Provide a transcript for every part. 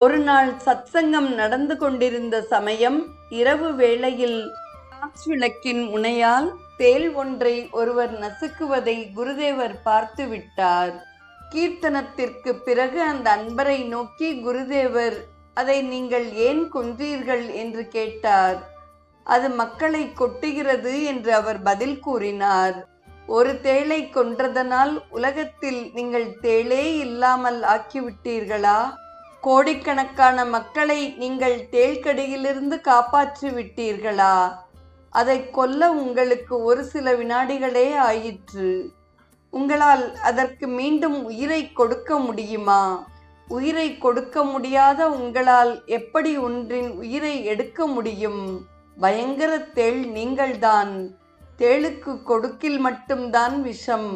ஒரு நாள் சத்சங்கம் நடந்து கொண்டிருந்த சமயம் இரவு வேளையில் டார்ச் விளக்கின் முனையால் தேள் ஒன்றை ஒருவர் நசுக்குவதை குருதேவர் பார்த்து விட்டார். கீர்த்தனத்திற்கு பிறகு அந்த அன்பரை நோக்கி குருதேவர், அதை நீங்கள் ஏன் கொன்றீர்கள் என்று கேட்டார். அது மக்களை கொட்டுகிறது என்று அவர் பதில் கூறினார். ஒரு தேளை கொன்றதனால் உலகத்தில் நீங்கள் தேளே இல்லாமல் ஆக்கிவிட்டீர்களா? கோடிக்கணக்கான மக்களை நீங்கள் தேள்கடியிலிருந்து காப்பாற்றி விட்டீர்களா? அதை கொல்ல உங்களுக்கு ஒரு சில வினாடிகளே ஆயிற்று. உங்களால் அதற்கு மீண்டும் உயிரை கொடுக்க முடியுமா? உயிரை கொடுக்க முடியாத உங்களால் எப்படி ஒன்றின் உயிரை எடுக்க முடியும்? பயங்கர தேள் நீங்கள்தான். தேளுக்கு கொடுக்கில் மட்டும்தான் விஷம்,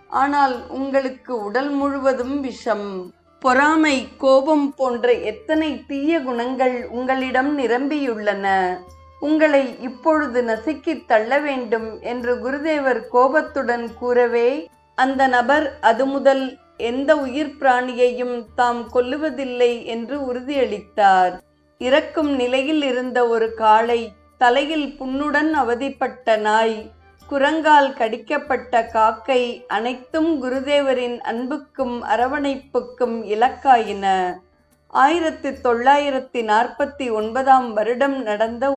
ஆனால் உங்களுக்கு உடல் முழுவதும் விஷம். பொறாமை, கோபம் போன்ற எத்தனை தீய குணங்கள் உங்களிடம் நிரம்பியுள்ளன. உங்களை இப்பொழுது நசுக்கி தள்ள வேண்டும் என்று குருதேவர் கோபத்துடன் கூறவே, அந்த நபர் அது முதல் எந்த உயிர் பிராணியையும் தாம் கொல்லுவதில்லை என்று உறுதியளித்தார். இறக்கும் நிலையில் இருந்த ஒரு காளை, தலையில் புண்ணுடன் அவதிப்பட்ட நாய், குரங்கால் கடிக்கப்பட்ட காக்கை அனைத்தும் குருதேவரின் அன்புக்கும் அரவணைப்புக்கும் இலக்காயின. 1949 வருடம் நடந்த